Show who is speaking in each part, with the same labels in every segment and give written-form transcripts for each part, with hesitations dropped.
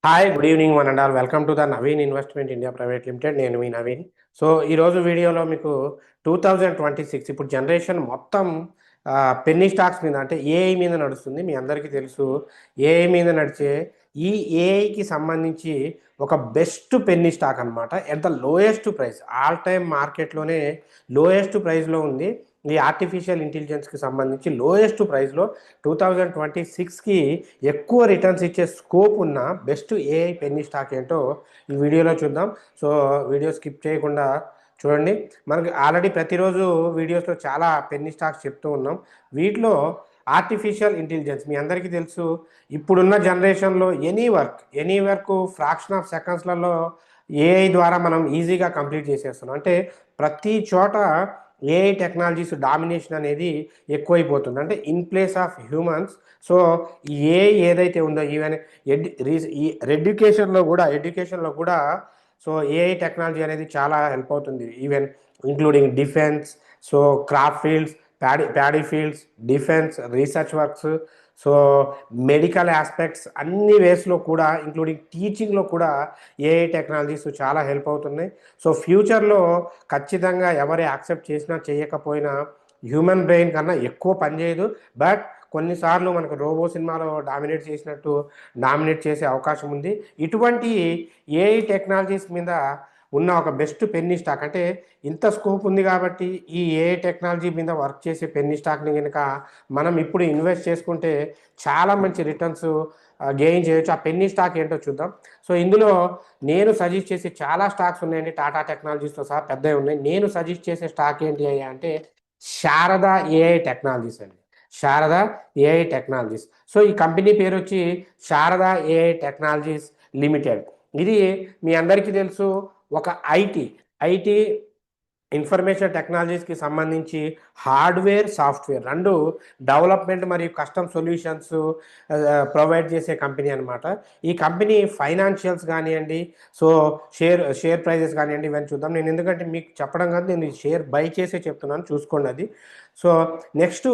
Speaker 1: Hi good evening one and all welcome to the Naveen investment India private limited. నేను మీ Naveen. So ఈరోజు వీడియోలో మీకు 2026 ఇప్పుడు జనరేషన్ మొత్తం పెన్నీ స్టాక్స్ మీద అంటే ఏఐ మీద నడుస్తుంది. మీ అందరికీ తెలుసు ఏఐ మీద నడిచే ఈ ఏఐకి సంబంధించి ఒక బెస్ట్ పెన్నీ స్టాక్ అనమాట. At the lowest price, all time మార్కెట్లోనే లోయెస్ట్ ప్రైస్లో ఉంది. ఈ ఆర్టిఫిషియల్ ఇంటెలిజెన్స్కి సంబంధించి లోయెస్ట్ ప్రైస్లో 2026కి ఎక్కువ రిటర్న్స్ ఇచ్చే స్కోప్ ఉన్న బెస్ట్ ఏఐ పెన్నీ స్టాక్ ఏంటో ఈ వీడియోలో చూద్దాం. సో వీడియో స్కిప్ చేయకుండా చూడండి. మనకి ఆల్రెడీ ప్రతిరోజు వీడియోస్లో చాలా పెన్నీ స్టాక్స్ చెప్తూ ఉన్నాం. వీటిలో ఆర్టిఫిషియల్ ఇంటెలిజెన్స్ మీ అందరికీ తెలుసు. ఇప్పుడున్న జనరేషన్లో ఎనీ వర్క్ ఫ్రాక్షన్ ఆఫ్ సెకండ్స్లలో ఏఐ ద్వారా మనం ఈజీగా కంప్లీట్ చేసేస్తున్నాం. అంటే ప్రతి చోట ఏఐ టెక్నాలజీస్ డామినేషన్ అనేది ఎక్కువైపోతుంది. అంటే in place of humans. So ఈ ఏఐ ఏదైతే ఉందో ఈవెన్ ఎడ్యుకేషన్లో కూడా సో ఏఐ టెక్నాలజీ అనేది చాలా హెల్ప్ అవుతుంది. Even including defence, so craft fields, paddy fields, defence research works, so medical aspects అన్ని వేస్లో కూడా ఇంక్లూడింగ్ టీచింగ్లో కూడా ఏఐ టెక్నాలజీస్ చాలా హెల్ప్ అవుతున్నాయి. సో ఫ్యూచర్లో ఖచ్చితంగా ఎవరు యాక్సెప్ట్ చేసినా చేయకపోయినా హ్యూమన్ బ్రెయిన్ కన్నా ఎక్కువ పనిచేయదు. బట్ కొన్నిసార్లు మనకు రోబో సినిమాలో డామినేట్ చేసే అవకాశం ఉంది. ఇటువంటి ఏఐ టెక్నాలజీస్ మీద ఉన్న ఒక బెస్ట్ పెన్నీ స్టాక్, అంటే ఇంత స్కోప్ ఉంది కాబట్టి ఈ ఏఐ టెక్నాలజీ మీద వర్క్ చేసే పెన్నీ స్టాక్ని కనుక మనం ఇప్పుడు ఇన్వెస్ట్ చేసుకుంటే చాలా మంచి రిటర్న్స్ గెయిన్ చేయొచ్చు. ఆ పెన్నీ స్టాక్ ఏంటో చూద్దాం. సో ఇందులో నేను సజెస్ట్ చేసే చాలా స్టాక్స్ ఉన్నాయండి. టాటా టెక్నాలజీస్తో సహా పెద్దవి ఉన్నాయి. నేను సజెస్ట్ చేసే స్టాక్ ఏంటి అంటే శారదా ఏఐ టెక్నాలజీస్ అండి. Sharada AI technologies. సో ఈ కంపెనీ పేరు వచ్చి శారదా ఏఐ టెక్నాలజీస్ లిమిటెడ్. ఇది మీ అందరికీ తెలుసు ఒక ఐటీ ఇన్ఫర్మేషన్ టెక్నాలజీస్కి సంబంధించి హార్డ్వేర్ సాఫ్ట్వేర్ రెండు డెవలప్మెంట్ మరియు కస్టమ్ సొల్యూషన్స్ ప్రొవైడ్ చేసే కంపెనీ అనమాట. ఈ కంపెనీ ఫైనాన్షియల్స్ కానివ్వండి, సో షేర్ ప్రైజెస్ కానివ్వండి, ఇవన్నీ చూద్దాం. నేను ఎందుకంటే మీకు చెప్పడం కాదు, నేను షేర్ బై చేసే చెప్తున్నాను, చూసుకోండి అది. సో నెక్స్ట్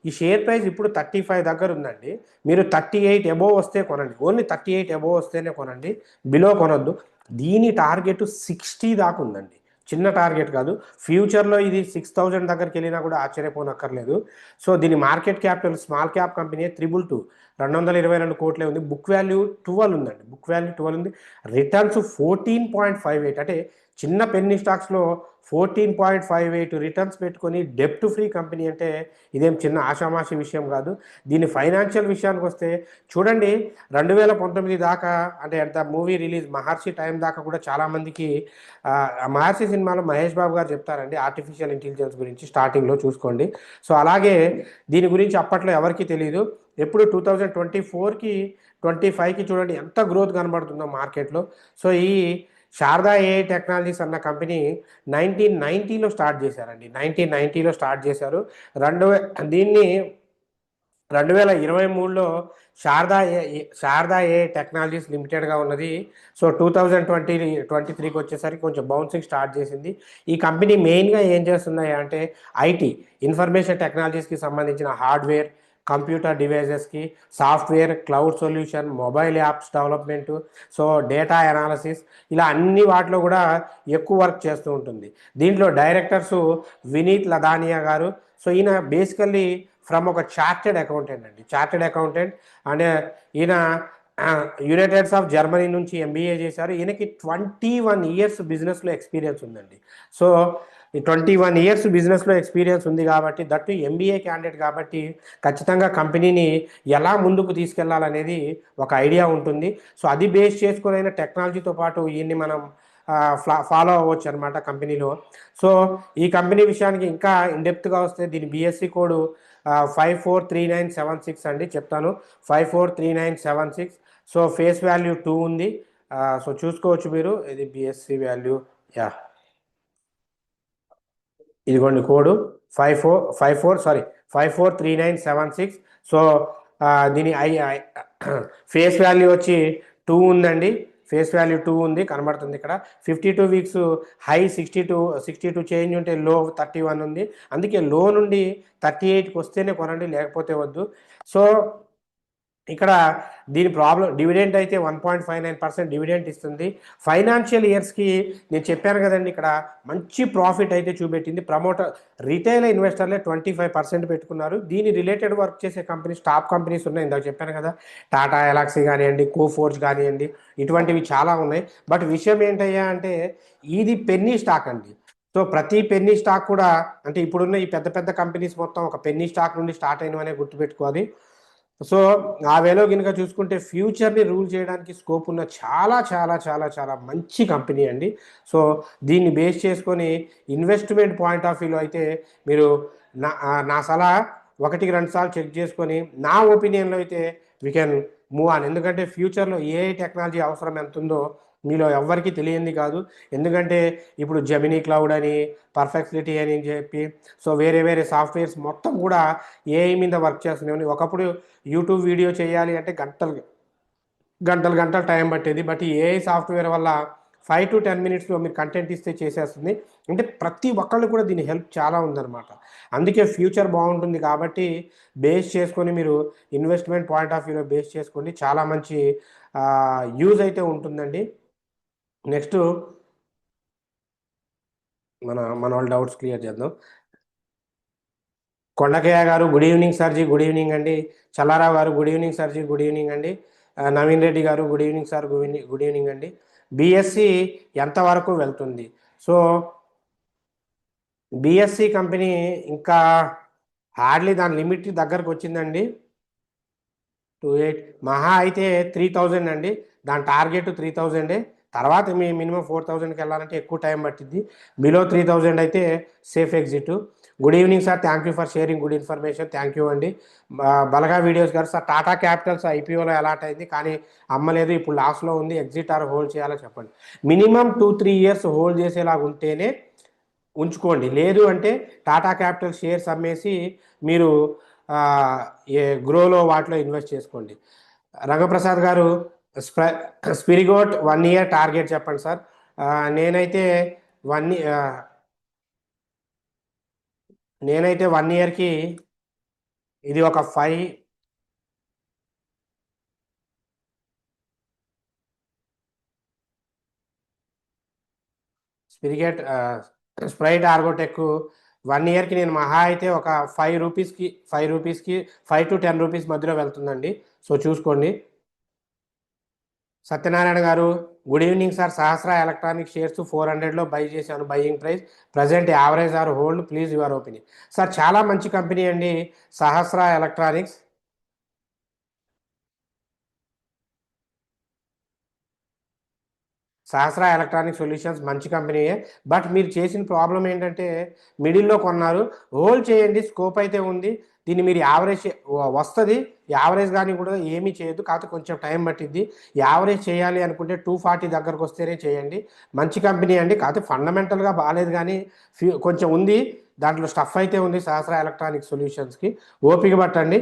Speaker 1: ఈ షేర్ ప్రైస్ ఇప్పుడు 35 దగ్గర ఉందండి. మీరు 38 అబోవ్ వస్తే కొనండి. ఓన్లీ 38 అబోవ్ వస్తేనే కొనండి, బిలో కొనొద్దు. దీని టార్గెట్ 60 దాకా ఉందండి. చిన్న టార్గెట్ కాదు. ఫ్యూచర్లో ఇది 6000 దగ్గరికి వెళ్ళినా కూడా ఆశ్చర్యపోనక్కర్లేదు. సో దీని market capital small cap company 222 కోట్లే ఉంది. బుక్ వాల్యూ 12 ఉందండి. బుక్ వాల్యూ 12 ఉంది. రిటర్న్స్ 14.58, అంటే చిన్న పెన్నీ స్టాక్స్లో 14.58 రిటర్న్స్ పెట్టుకొని డెప్ట్ ఫ్రీ కంపెనీ అంటే ఇదేం చిన్న ఆషామాషి విషయం కాదు. దీని ఫైనాన్షియల్ విషయానికి వస్తే చూడండి, 2019 దాకా, అంటే at the movie release Maharshi time దాకా కూడా చాలామందికి మహర్షి సినిమాలో మహేష్ బాబు గారు చెప్తారండి ఆర్టిఫిషియల్ ఇంటెలిజెన్స్ గురించి, స్టార్టింగ్లో చూసుకోండి. సో అలాగే దీని గురించి అప్పట్లో ఎవరికి తెలియదు. ఎప్పుడు 2024కి 25కి చూడండి ఎంత గ్రోత్ కనబడుతుందో మార్కెట్లో. సో ఈ శారదా ఏఐ టెక్నాలజీస్ అన్న కంపెనీ 1990లో స్టార్ట్ చేశారండి. 1990లో స్టార్ట్ చేశారు. దీన్ని 2023లో శారదా ఏఐ టెక్నాలజీస్ లిమిటెడ్గా ఉన్నది. సో 2023కి వచ్చేసరికి కొంచెం బౌన్సింగ్ స్టార్ట్ చేసింది. ఈ కంపెనీ మెయిన్గా ఏం చేస్తున్నాయి అంటే ఐటీ ఇన్ఫర్మేషన్ టెక్నాలజీస్కి సంబంధించిన హార్డ్వేర్, కంప్యూటర్ డివైజెస్కి, software, cloud solution, mobile apps development, so data analysis, ఇలా అన్ని వాటిలో కూడా ఎక్కువ వర్క్ చేస్తూ ఉంటుంది. దీంట్లో డైరెక్టర్స్ వినీత్ లదానియా గారు. సో ఈయన బేసికల్లీ ఫ్రమ్ ఒక చార్టెడ్ అకౌంటెంట్ అండి. చార్టెడ్ అకౌంటెంట్ అంటే ఈయన యునైటెడ్స్ ఆఫ్ జర్మనీ నుంచి ఎంబీఏ చేశారు. ఈయనకి 21 ఇయర్స్ బిజినెస్లో ఎక్స్పీరియన్స్ ఉందండి. సో ఈ 21 ఇయర్స్ బిజినెస్లో ఎక్స్పీరియన్స్ ఉంది కాబట్టి, దట్టు ఎంబీఏ క్యాండిడేట్ కాబట్టి ఖచ్చితంగా కంపెనీని ఎలా ముందుకు తీసుకెళ్లాలనేది ఒక ఐడియా ఉంటుంది. సో అది బేస్ చేసుకుని టెక్నాలజీతో పాటు ఈయన్ని మనం ఫాలో అవ్వచ్చు అనమాట కంపెనీలో. సో ఈ కంపెనీ విషయానికి ఇంకా ఇన్డెప్త్గా వస్తే దీని బిఎస్సి కోడ్ 543976 అండి, చెప్తాను. 543976. సో ఫేస్ వాల్యూ 2 ఉంది. సో చూసుకోవచ్చు మీరు. ఇది బిఎస్సి వాల్యూ, యా ఇదిగోండి కోడ్ 543976. సో దీని ఫేస్ వాల్యూ వచ్చి 2 ఉందండి. ఫేస్ వాల్యూ 2 ఉంది, కనబడుతుంది ఇక్కడ. 52 వీక్స్ హై 62 చేంజ్ ఉంటే లో 31 ఉంది. అందుకే లో నుండి 38కి వస్తేనే కొనండి, లేకపోతే వద్దు. సో ఇక్కడ దీని ప్రాబ్లం డివిడెంట్ అయితే 1.59% డివిడెంట్ ఇస్తుంది. ఫైనాన్షియల్ ఇయర్స్కి నేను చెప్పాను కదండి, ఇక్కడ మంచి ప్రాఫిట్ అయితే చూపెట్టింది. ప్రమోటర్ రిటైల్ ఇన్వెస్టర్లే 25% పెట్టుకున్నారు. దీని రిలేటెడ్ వర్క్ చేసే కంపెనీస్, టాప్ కంపెనీస్ ఉన్నాయి. ఇందాక చెప్పాను కదా, టాటా ఎలాక్సీ కానివ్వండి, కోఫోర్జ్ కానివ్వండి, ఇటువంటివి చాలా ఉన్నాయి. బట్ విషయం ఏంటయ్యా అంటే ఇది పెన్నీ స్టాక్ అండి. సో ప్రతి పెన్నీ స్టాక్ కూడా, అంటే ఇప్పుడున్న ఈ పెద్ద పెద్ద కంపెనీస్ మొత్తం ఒక పెన్నీ స్టాక్ నుండి స్టార్ట్ అయినవనే గుర్తుపెట్టుకోవాలి. సో ఆ వేలో కనుక చూసుకుంటే ఫ్యూచర్ని రూల్ చేయడానికి స్కోప్ ఉన్న చాలా చాలా చాలా చాలా మంచి కంపెనీ అండి. సో దీన్ని బేస్ చేసుకొని ఇన్వెస్ట్మెంట్ పాయింట్ ఆఫ్ వ్యూలో అయితే మీరు నా సలహా ఒకటికి రెండు సార్లు చెక్ చేసుకొని, నా ఒపీనియన్లో అయితే వీ కెన్ మూవ్ ఆన్. ఎందుకంటే ఫ్యూచర్లో ఏఐ టెక్నాలజీ అవసరం ఎంత ఉందో మీలో ఎవ్వరికీ తెలియంది కాదు. ఎందుకంటే ఇప్పుడు జెమినీ క్లౌడ్ అని, పర్ఫెక్సిలిటీ అని చెప్పి, సో వేరే వేరే సాఫ్ట్వేర్స్ మొత్తం కూడా ఏఐ మీద వర్క్ చేస్తున్నాయి. ఒకప్పుడు యూట్యూబ్ వీడియో చేయాలి అంటే గంటలు గంటలు గంటలు టైం పట్టేది. బట్ ఈ ఏఐ సాఫ్ట్వేర్ వల్ల 5 to 10 minutes మీరు కంటెంట్ ఇస్తే చేసేస్తుంది. అంటే ప్రతి ఒక్కళ్ళు కూడా దీని హెల్ప్ చాలా ఉందన్నమాట. అందుకే ఫ్యూచర్ బాగుంటుంది కాబట్టి బేస్ చేసుకొని మీరు ఇన్వెస్ట్మెంట్ పాయింట్ ఆఫ్ వ్యూలో బేస్ చేసుకోండి. చాలా మంచి యూజ్ అయితే ఉంటుందండి. నెక్స్ట్ మన వాళ్ళ డౌట్స్ క్లియర్ చేద్దాం. కొండకయ్య గారు గుడ్ ఈవినింగ్ సార్జీ, గుడ్ ఈవినింగ్ అండి. చల్లారావు గారు గుడ్ ఈవినింగ్ సార్జీ, గుడ్ ఈవినింగ్ అండి. నవీన్ రెడ్డి గారు good evening sir, good evening అండి. బిఎస్సి ఎంతవరకు వెళ్తుంది? సో బిఎస్సి కంపెనీ ఇంకా హార్డ్లీ దాని లిమిట్ దగ్గరకు వచ్చిందండి. 28 మహా అయితే 3000 అండి. దాని టార్గెట్ 3000. తర్వాత మీ మినిమం 4000కి వెళ్ళాలంటే ఎక్కువ టైం పట్టింది. బిలో 3000 అయితే safe exit. Good evening sir, thank you for sharing good information. Thank you అండి. బలగా వీడియోస్ గారు సార్, టాటా క్యాపిటల్స్ ఐపీఓలో అలాట్ అయింది కానీ అమ్మలేదు, ఇప్పుడు లాస్లో ఉంది. ఎగ్జిట్ ఆర్ హోల్డ్ చేయాలో చెప్పండి. మినిమం 2-3 years హోల్డ్ చేసేలాగా ఉంటేనే ఉంచుకోండి. లేదు అంటే టాటా క్యాపిటల్ షేర్స్ అమ్మేసి మీరు గ్రోలో వాటిలో ఇన్వెస్ట్ చేసుకోండి. రంగప్రసాద్ గారు స్పిరిగోట్ 1 year టార్గెట్ చెప్పండి సార్. నేనైతే వన్ నేనైతే 1 yearకి ఇది ఒక 5 స్పిరిగేట్ స్ప్రైట్ ఆర్గోటెక్ 1 yearకి నేను మహా అయితే ఒక 5 రూపీస్కి 5 to 10 రూపీస్ మధ్యలో వెళ్తుందండి. సో చూసుకోండి. సత్యనారాయణ గారు good evening sir. Sahasra electronic shares 400లో బై చేశాను. Buying price present average or hold, please your opinion. Sir చాలా మంచి కంపెనీ అండి Sahasra electronics. Sahasra electronic solutions మంచి కంపెనీయే. బట్ మీరు చేసిన ప్రాబ్లం ఏంటంటే మిడిల్లో కొన్నారు. హోల్డ్ చేయండి, స్కోప్ అయితే ఉంది. దీన్ని మీరు యావరేజ్ వస్తుంది. యావరేజ్ కానీ కూడా ఏమీ చేయొద్దు, కాకపోతే కొంచెం టైం పట్టిద్ది. యావరేజ్ చేయాలి అనుకుంటే 240 దగ్గరకు వస్తేనే చేయండి. మంచి కంపెనీ అండి, కాకపోతే ఫండమెంటల్గా బాగాలేదు కానీ కొంచెం ఉంది. దాంట్లో స్టఫ్ అయితే ఉంది సహస్ర ఎలక్ట్రానిక్ సొల్యూషన్స్కి. ఓపిక పట్టండి.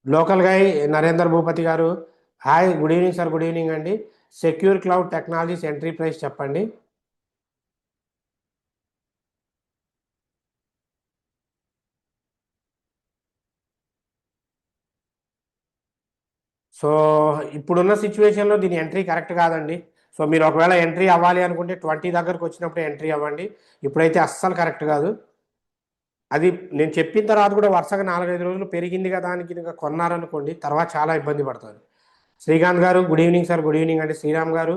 Speaker 1: లోకల్గా నరేందర్ భూపతి గారు hi, good evening sir, good evening అండి. Secure cloud technologies entry price చెప్పండి. సో ఇప్పుడున్న సిచ్యువేషన్లో దీని ఎంట్రీ కరెక్ట్ కాదండి. సో మీరు ఒకవేళ ఎంట్రీ అవ్వాలి అనుకుంటే 20 దగ్గరకు వచ్చినప్పుడు ఎంట్రీ అవ్వండి. ఇప్పుడైతే అస్సలు కరెక్ట్ కాదు. అది నేను చెప్పిన తర్వాత కూడా వరుసగా 4-5 రోజులు పెరిగింది కదా అని కనుక కొన్నారనుకోండి, తర్వాత చాలా ఇబ్బంది పడతారు. శ్రీకాంత్ గారు good evening sir, good evening అండి. శ్రీరామ్ గారు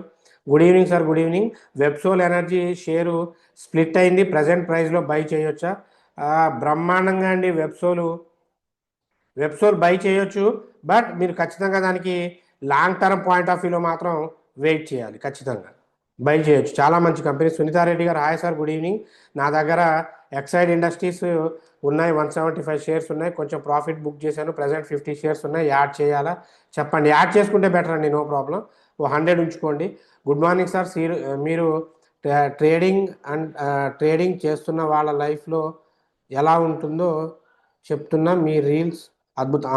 Speaker 1: good evening sir, good evening. Websol Energy share split అయింది, ప్రజెంట్ ప్రైస్లో బై చేయొచ్చా? బ్రహ్మాండంగా అండి. వెబ్సోల్ బై చేయొచ్చు. బట్ మీరు ఖచ్చితంగా దానికి లాంగ్ టర్మ్ పాయింట్ ఆఫ్ వ్యూలో మాత్రం వెయిట్ చేయాలి. ఖచ్చితంగా బై చేయొచ్చు, చాలా మంచి కంపెనీ. సునీతారెడ్డి గారు హాయ్ సార్, గుడ్ ఈవినింగ్. నా దగ్గర ఎక్సైడ్ ఇండస్ట్రీస్ ఉన్నాయి, 175 షేర్స్ ఉన్నాయి. కొంచెం ప్రాఫిట్ బుక్ చేశాను. ప్రజెంట్ 50 షేర్స్ ఉన్నాయి. యాడ్ చేయాలా చెప్పండి. యాడ్ చేసుకుంటే బెటర్ అండి, నో ప్రాబ్లం. 100 ఉంచుకోండి. Good morning sir. మీరు ట్రేడింగ్ ట్రేడింగ్ చేస్తున్న వాళ్ళ లైఫ్లో ఎలా ఉంటుందో చెప్తున్నా, మీ రీల్స్ అద్భుతం.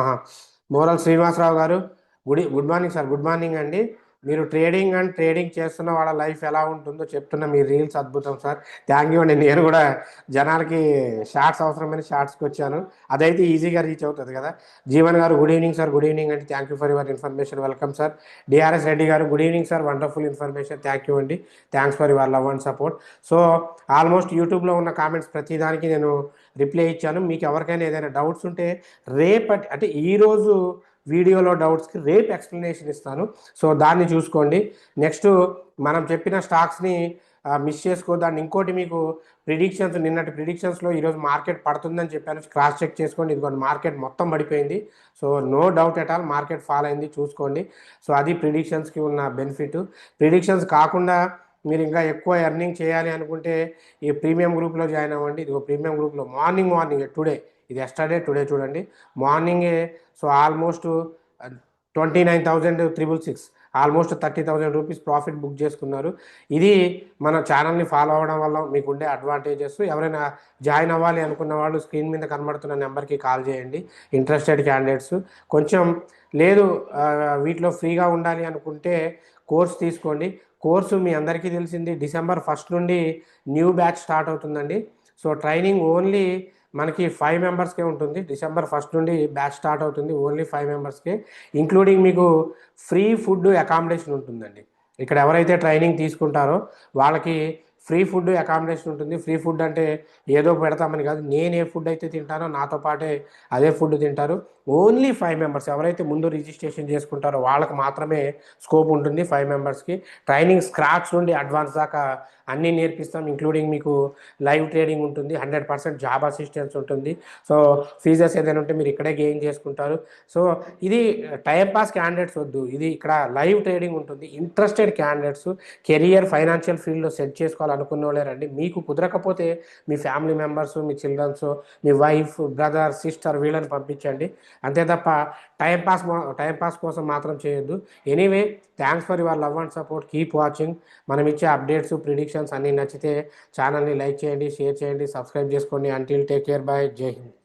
Speaker 1: మోరల్ శ్రీనివాసరావు గారు good morning sir, good morning అండి. మీరు ట్రేడింగ్ చేస్తున్న వాళ్ళ లైఫ్ ఎలా ఉంటుందో చెప్తున్న మీ రీల్స్ అద్భుతం సార్. థ్యాంక్ యూ అండి. నేను కూడా జనాలకి షార్ట్స్ అవసరమైన షార్ట్స్కి వచ్చాను. అదైతే ఈజీగా రీచ్ అవుతుంది కదా. జీవన్ గారు good evening sir. Good evening అండి. Thank you for your information. Welcome sir. DRS Reddy గారు good evening sir. Wonderful information. Thank you అండి. Thanks for your love and support. So almost యూట్యూబ్లో ఉన్న కామెంట్స్ ప్రతిదానికి నేను రిప్లై ఇచ్చాను. మీకు ఎవరికైనా ఏదైనా డౌట్స్ ఉంటే రేపటి అంటే ఈరోజు వీడియోలో డౌట్స్కి రేపు ఎక్స్ప్లెనేషన్ ఇస్తాను. సో దాన్ని చూసుకోండి. నెక్స్ట్ మనం చెప్పిన స్టాక్స్ని మిస్ చేసుకో. దాన్ని ఇంకోటి మీకు ప్రిడిక్షన్స్, నిన్నటి ప్రిడిక్షన్స్లో ఈరోజు మార్కెట్ పడుతుందని చెప్పాను. క్రాస్ చెక్ చేసుకోండి. ఇదిగోండి మార్కెట్ మొత్తం పడిపోయింది. So no doubt at all market fall అయింది, చూసుకోండి. సో అది ప్రిడిక్షన్స్కి ఉన్న బెనిఫిట్. ప్రిడిక్షన్స్ కాకుండా మీరు ఇంకా ఎక్కువ ఎర్నింగ్ చేయాలి అనుకుంటే ఈ ప్రీమియం గ్రూప్లో జాయిన్ అవ్వండి. ఇదిగో ప్రీమియం గ్రూప్లో మార్నింగ్ టుడే, ఇది ఎస్టర్డే, టుడే చూడండి మార్నింగే. So almost 29,666, almost 30,000 rupees profit book చేసుకున్నారు. ఇది మన ఛానల్ని ఫాలో అవ్వడం వల్ల మీకు ఉండే అడ్వాంటేజెస్. ఎవరైనా జాయిన్ అవ్వాలి అనుకున్న వాళ్ళు స్క్రీన్ మీద కనబడుతున్న నెంబర్కి కాల్ చేయండి. ఇంట్రెస్టెడ్ క్యాండిడేట్స్ కొంచెం లేదు వీటిలో ఫ్రీగా ఉండాలి అనుకుంటే కోర్స్ తీసుకోండి. కోర్సు మీ అందరికీ తెలిసింది డిసెంబర్ 1 నుండి న్యూ బ్యాచ్ స్టార్ట్ అవుతుందండి. సో ట్రైనింగ్ ఓన్లీ మనకి 5 మెంబర్స్కే ఉంటుంది. డిసెంబర్ 1 నుండి బ్యాచ్ స్టార్ట్ అవుతుంది. ఓన్లీ 5 మెంబర్స్కే, ఇంక్లూడింగ్ మీకు ఫ్రీ ఫుడ్ అకామిడేషన్ ఉంటుందండి. ఇక్కడ ఎవరైతే ట్రైనింగ్ తీసుకుంటారో వాళ్ళకి ఫ్రీ ఫుడ్ అకామిడేషన్ ఉంటుంది. ఫ్రీ ఫుడ్ అంటే ఏదో పెడతామని కాదు, నేను ఏ ఫుడ్ అయితే తింటానో నాతో పాటే అదే ఫుడ్ తింటారు. ఓన్లీ 5 మెంబర్స్ ఎవరైతే ముందు రిజిస్ట్రేషన్ చేసుకుంటారో వాళ్ళకి మాత్రమే స్కోప్ ఉంటుంది. 5 మెంబర్స్కి ట్రైనింగ్ స్క్రాచ్ నుండి అడ్వాన్స్ దాకా అన్నీ నేర్పిస్తాం. ఇంక్లూడింగ్ మీకు లైవ్ ట్రేడింగ్ ఉంటుంది, 100% జాబ్ అసిస్టెన్స్ ఉంటుంది. సో ఫీజెస్ ఏదైనా ఉంటే మీరు ఇక్కడే గెయిన్ చేసుకుంటారు. సో ఇది టైం పాస్ క్యాండిడేట్స్ వద్దు, ఇది ఇక్కడ లైవ్ ట్రేడింగ్ ఉంటుంది. ఇంట్రెస్టెడ్ క్యాండిడేట్స్ కెరియర్ ఫైనాన్షియల్ ఫీల్డ్లో సెట్ చేసుకోవాలనుకున్న వాళ్ళే రండి. మీకు కుదరకపోతే మీ ఫ్యామిలీ మెంబర్స్, మీ చిల్డ్రన్స్, మీ వైఫ్, బ్రదర్, సిస్టర్ వీళ్ళని పంపించండి. అంతే తప్ప టైం పాస్ కోసం మాత్రం చేయొద్దు. Anyway thanks for your love and support. Keep watching. మనం ఇచ్చే అప్డేట్స్, ప్రిడిక్షన్స్ అన్నీ నచ్చితే ఛానల్ని లైక్ చేయండి, షేర్ చేయండి, సబ్స్క్రైబ్ చేసుకోండి. అంటిల్ టేక్ కేర్, బై, జై హింద్.